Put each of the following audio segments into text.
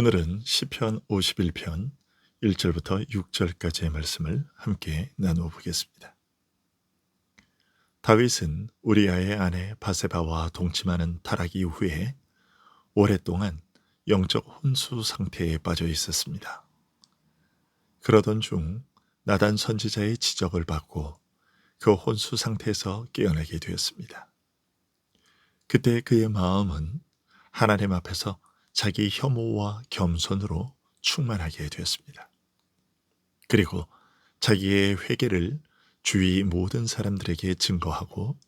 오늘은 시편 51편 1절부터 6절까지의 말씀을 함께 나누어 보겠습니다. 다윗은 우리아의 아내 바세바와 동침하는 타락 이후에 오랫동안 영적 혼수 상태에 빠져 있었습니다. 그러던 중 나단 선지자의 지적을 받고 그 혼수 상태에서 깨어나게 되었습니다. 그때 그의 마음은 하나님 앞에서 자기 혐오와 겸손으로 충만하게 되었습니다. 그리고 자기의 회개를 주위 모든 사람들에게 증거하고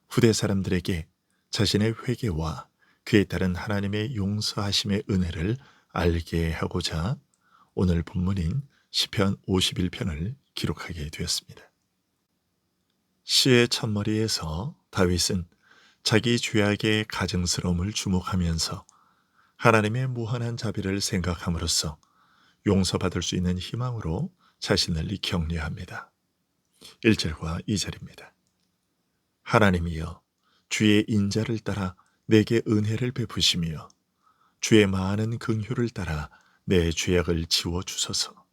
후대 사람들에게 자신의 회개와 그에 따른 하나님의 용서하심의 은혜를 알게 하고자 오늘 본문인 시편 51편을 기록하게 되었습니다. 시의 첫머리에서 다윗은 자기 죄악의 가증스러움을 주목하면서 하나님의 무한한 자비를 생각함으로써 용서받을 수 있는 희망으로 자신을 격려합니다. 1절과 2절입니다. 하나님이여 주의 인자를 따라 내게 은혜를 베푸시며 주의 많은 긍휼을 따라 내 죄악을 지워주소서.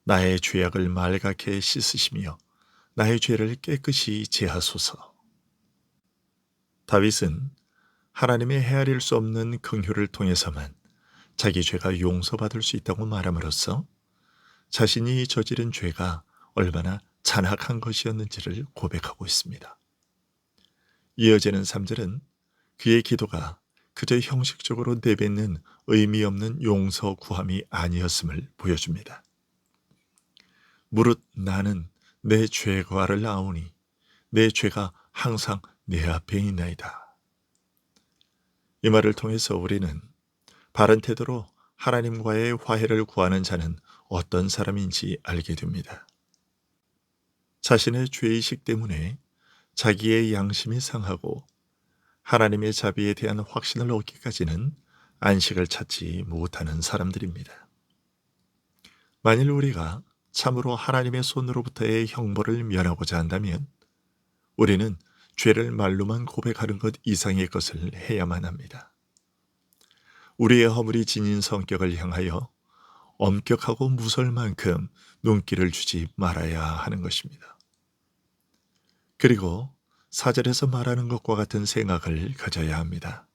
나의 죄악을 말갛게 씻으시며 나의 죄를 깨끗이 제하소서. 다윗은 하나님의 헤아릴 수 없는 긍휼을 통해서만 자기 죄가 용서받을 수 있다고 말함으로써 자신이 저지른 죄가 얼마나 잔악한 것이었는지를 고백하고 있습니다. 이어지는 3절은 그의 기도가 그저 형식적으로 내뱉는 의미 없는 용서 구함이 아니었음을 보여줍니다. 무릇 나는 내 죄과를 아오니 내 죄가 항상 내 앞에 있나이다. 이 말을 통해서 우리는 바른 태도로 하나님과의 화해를 구하는 자는 어떤 사람인지 알게 됩니다. 자신의 죄의식 때문에 자기의 양심이 상하고 하나님의 자비에 대한 확신을 얻기까지는 안식을 찾지 못하는 사람들입니다. 만일 우리가 참으로 하나님의 손으로부터의 형벌을 면하고자 한다면 우리는 죄를 말로만 고백하는 것 이상의 것을 해야만 합니다. 우리의 허물이 지닌 성격을 향하여 엄격하고 무서울 만큼 눈길을 주지 말아야 하는 것입니다. 그리고 4절에서 말하는 것과 같은 생각을 가져야 합니다.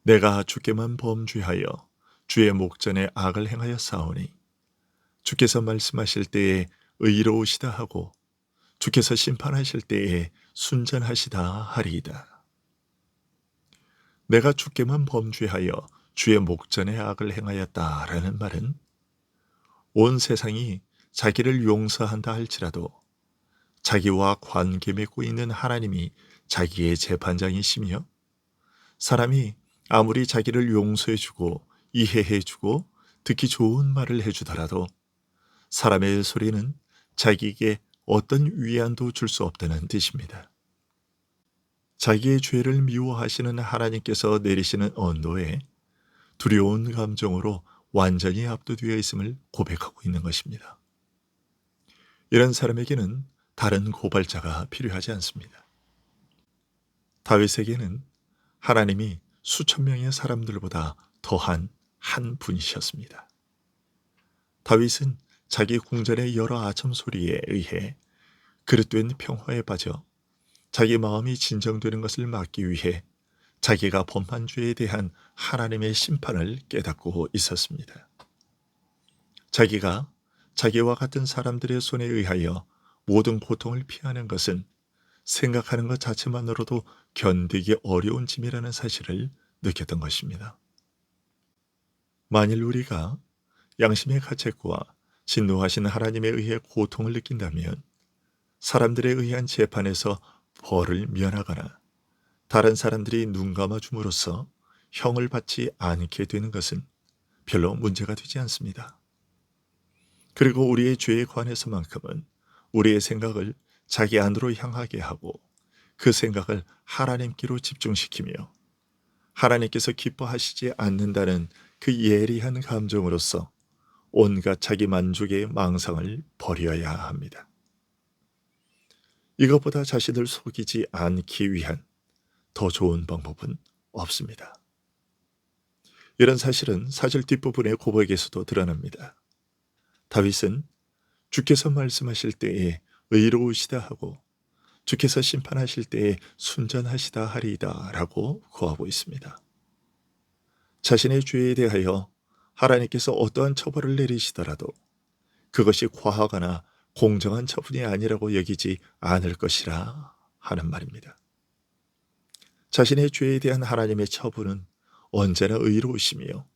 내가 주께만 범죄하여 주의 목전에 악을 행하여 싸우니 주께서 말씀하실 때에 의로우시다 하고 주께서 심판하실 때에 순전하시다 하리이다. 내가 주께만 범죄하여 주의 목전에 악을 행하였다라는 말은 온 세상이 자기를 용서한다 할지라도 자기와 관계 맺고 있는 하나님이 자기의 재판장이시며 사람이 아무리 자기를 용서해주고 이해해주고 듣기 좋은 말을 해주더라도 사람의 소리는 자기에게 어떤 위안도 줄 수 없다는 뜻입니다. 자기의 죄를 미워하시는 하나님께서 내리시는 언도에 두려운 감정으로 완전히 압도되어 있음을 고백하고 있는 것입니다. 이런 사람에게는 다른 고발자가 필요하지 않습니다. 다윗에게는 하나님이 수천 명의 사람들보다 더한 한 분이셨습니다. 다윗은 자기 궁전의 여러 아첨 소리에 의해 그릇된 평화에 빠져 자기 마음이 진정되는 것을 막기 위해 자기가 범한 죄에 대한 하나님의 심판을 깨닫고 있었습니다. 자기가 자기와 같은 사람들의 손에 의하여 모든 고통을 피하는 것은 생각하는 것 자체만으로도 견디기 어려운 짐이라는 사실을 느꼈던 것입니다. 만일 우리가 양심의 가책과 진노하신 하나님에 의해 고통을 느낀다면 사람들에 의한 재판에서 벌을 면하거나 다른 사람들이 눈 감아줌으로써 형을 받지 않게 되는 것은 별로 문제가 되지 않습니다. 그리고 우리의 죄에 관해서만큼은 우리의 생각을 자기 안으로 향하게 하고 그 생각을 하나님께로 집중시키며 하나님께서 기뻐하시지 않는다는 그 예리한 감정으로서 온갖 자기 만족의 망상을 버려야 합니다. 이것보다 자신을 속이지 않기 위한 더 좋은 방법은 없습니다. 이런 사실은 사절 뒷부분의 고백에서도 드러납니다. 다윗은 주께서 말씀하실 때에 의로우시다 하고 주께서 심판하실 때에 순전하시다 하리이다 라고 고하고 있습니다. 자신의 죄에 대하여 하나님께서 어떠한 처벌을 내리시더라도 그것이 과하거나 공정한 처분이 아니라고 여기지 않을 것이라 하는 말입니다. 자신의 죄에 대한 하나님의 처분은 언제나 의로우시며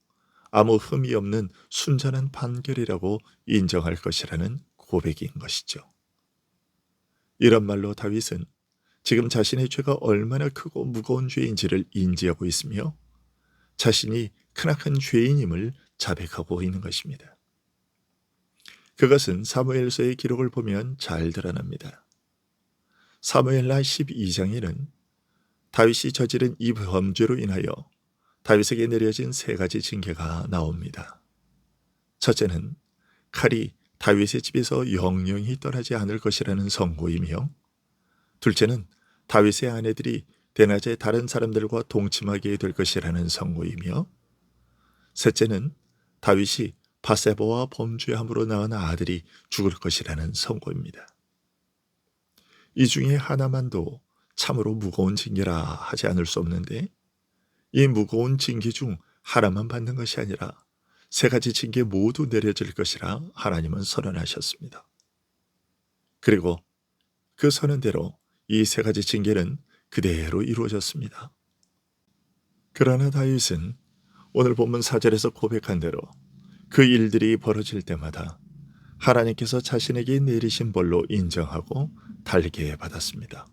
아무 흠이 없는 순전한 판결이라고 인정할 것이라는 고백인 것이죠. 이런 말로 다윗은 지금 자신의 죄가 얼마나 크고 무거운 죄인지를 인지하고 있으며 자신이 크나큰 죄인임을 자백하고 있는 것입니다. 그것은 사무엘서의 기록을 보면 잘 드러납니다. 사무엘하 12장에는 다윗이 저지른 이 범죄로 인하여 다윗에게 내려진 세 가지 징계가 나옵니다. 첫째는 칼이 다윗의 집에서 영영히 떠나지 않을 것이라는 선고이며, 둘째는 다윗의 아내들이 대낮에 다른 사람들과 동침하게 될 것이라는 선고이며, 셋째는 다윗이 바세바와 범죄함으로 낳은 아들이 죽을 것이라는 선고입니다. 이 중에 하나만도 참으로 무거운 징계라 하지 않을 수 없는데, 이 무거운 징계 중 하나만 받는 것이 아니라 세 가지 징계 모두 내려질 것이라 하나님은 선언하셨습니다. 그리고 그 선언대로 이 세 가지 징계는 그대로 이루어졌습니다. 그러나 다윗은 오늘 본문 4절에서 고백한 대로 그 일들이 벌어질 때마다 하나님께서 자신에게 내리신 벌로 인정하고 달게 받았습니다.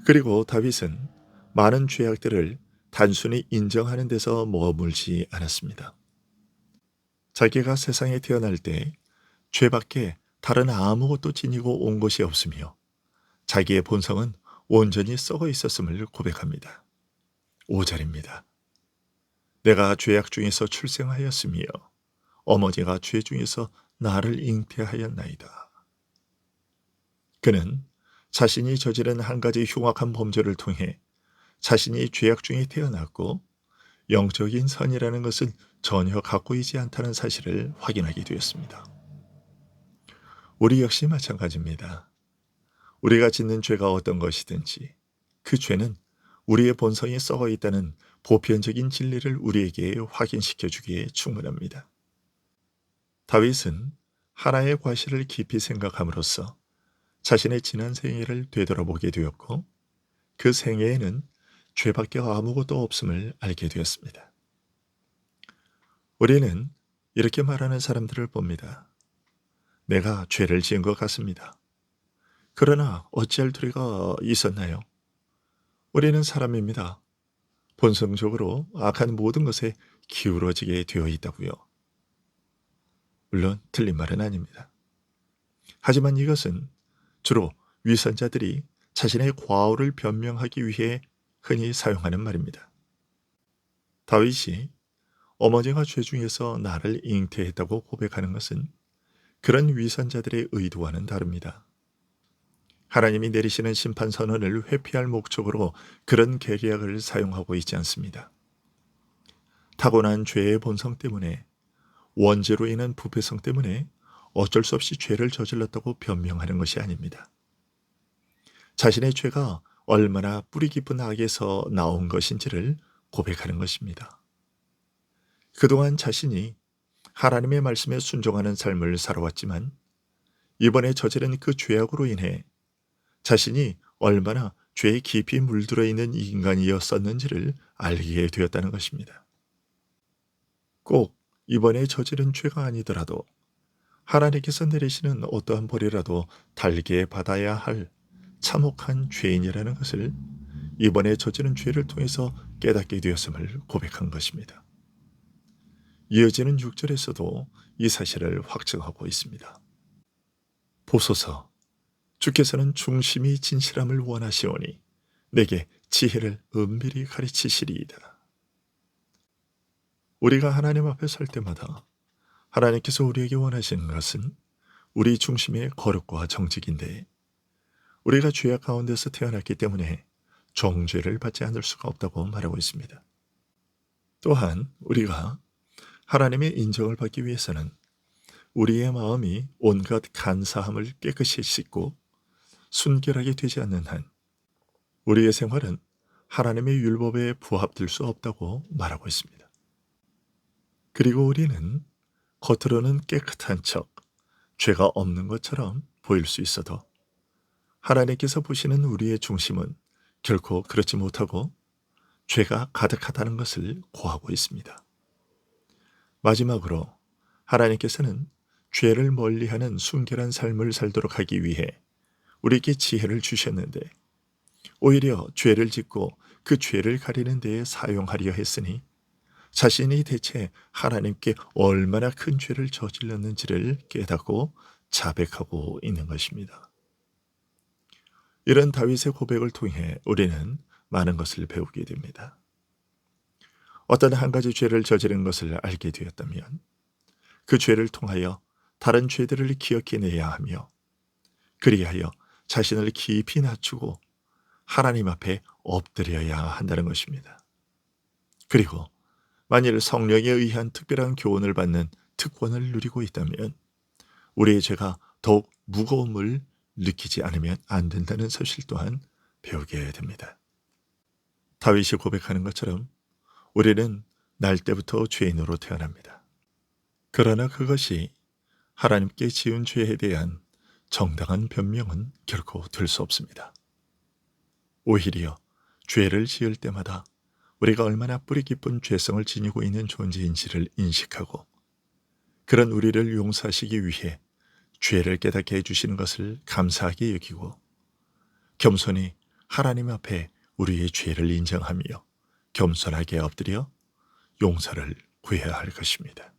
그리고 다윗은 많은 죄악들을 단순히 인정하는 데서 머물지 않았습니다. 자기가 세상에 태어날 때 죄밖에 다른 아무것도 지니고 온 것이 없으며 자기의 본성은 온전히 썩어 있었음을 고백합니다. 5절입니다. 내가 죄악 중에서 출생하였으며 어머니가 죄 중에서 나를 잉태하였나이다. 그는 자신이 저지른 한 가지 흉악한 범죄를 통해 자신이 죄악 중에 태어났고 영적인 선이라는 것은 전혀 갖고 있지 않다는 사실을 확인하게 되었습니다. 우리 역시 마찬가지입니다. 우리가 짓는 죄가 어떤 것이든지 그 죄는 우리의 본성이 썩어 있다는 보편적인 진리를 우리에게 확인시켜 주기에 충분합니다. 다윗은 하나의 과실을 깊이 생각함으로써 자신의 지난 생애를 되돌아보게 되었고 그 생애에는 죄밖에 아무것도 없음을 알게 되었습니다. 우리는 이렇게 말하는 사람들을 봅니다. 내가 죄를 지은 것 같습니다. 그러나 어찌할 도리가 있었나요? 우리는 사람입니다. 본성적으로 악한 모든 것에 기울어지게 되어 있다고요. 물론 틀린 말은 아닙니다. 하지만 이것은 주로 위선자들이 자신의 과오를 변명하기 위해 흔히 사용하는 말입니다. 다윗이 어머니가 죄 중에서 나를 잉태했다고 고백하는 것은 그런 위선자들의 의도와는 다릅니다. 하나님이 내리시는 심판 선언을 회피할 목적으로 그런 계략을 사용하고 있지 않습니다. 타고난 죄의 본성 때문에, 원죄로 인한 부패성 때문에 어쩔 수 없이 죄를 저질렀다고 변명하는 것이 아닙니다. 자신의 죄가 얼마나 뿌리 깊은 악에서 나온 것인지를 고백하는 것입니다. 그동안 자신이 하나님의 말씀에 순종하는 삶을 살아왔지만 이번에 저지른 그 죄악으로 인해 자신이 얼마나 죄에 깊이 물들어 있는 인간이었었는지를 알게 되었다는 것입니다. 꼭 이번에 저지른 죄가 아니더라도 하나님께서 내리시는 어떠한 벌이라도 달게 받아야 할 참혹한 죄인이라는 것을 이번에 저지른 죄를 통해서 깨닫게 되었음을 고백한 것입니다. 이어지는 6절에서도 이 사실을 확증하고 있습니다. 보소서, 주께서는 중심이 진실함을 원하시오니 내게 지혜를 은밀히 가르치시리이다. 우리가 하나님 앞에 설 때마다 하나님께서 우리에게 원하시는 것은 우리 중심의 거룩과 정직인데 우리가 죄악 가운데서 태어났기 때문에 정죄를 받지 않을 수가 없다고 말하고 있습니다. 또한 우리가 하나님의 인정을 받기 위해서는 우리의 마음이 온갖 간사함을 깨끗이 씻고 순결하게 되지 않는 한 우리의 생활은 하나님의 율법에 부합될 수 없다고 말하고 있습니다. 그리고 우리는 겉으로는 깨끗한 척, 죄가 없는 것처럼 보일 수 있어도 하나님께서 보시는 우리의 중심은 결코 그렇지 못하고 죄가 가득하다는 것을 고하고 있습니다. 마지막으로 하나님께서는 죄를 멀리하는 순결한 삶을 살도록 하기 위해 우리에게 지혜를 주셨는데 오히려 죄를 짓고 그 죄를 가리는 데에 사용하려 했으니 자신이 대체 하나님께 얼마나 큰 죄를 저질렀는지를 깨닫고 자백하고 있는 것입니다. 이런 다윗의 고백을 통해 우리는 많은 것을 배우게 됩니다. 어떤 한 가지 죄를 저지른 것을 알게 되었다면 그 죄를 통하여 다른 죄들을 기억해내야 하며 그리하여 자신을 깊이 낮추고 하나님 앞에 엎드려야 한다는 것입니다. 그리고 만일 성령에 의한 특별한 교훈을 받는 특권을 누리고 있다면 우리의 죄가 더욱 무거움을 느끼지 않으면 안 된다는 사실 또한 배우게 됩니다. 다윗이 고백하는 것처럼 우리는 날 때부터 죄인으로 태어납니다. 그러나 그것이 하나님께 지은 죄에 대한 정당한 변명은 결코 될 수 없습니다. 오히려 죄를 지을 때마다 우리가 얼마나 뿌리 깊은 죄성을 지니고 있는 존재인지를 인식하고 그런 우리를 용서하시기 위해 죄를 깨닫게 해주시는 것을 감사하게 여기고 겸손히 하나님 앞에 우리의 죄를 인정하며 겸손하게 엎드려 용서를 구해야 할 것입니다.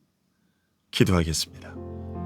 기도하겠습니다.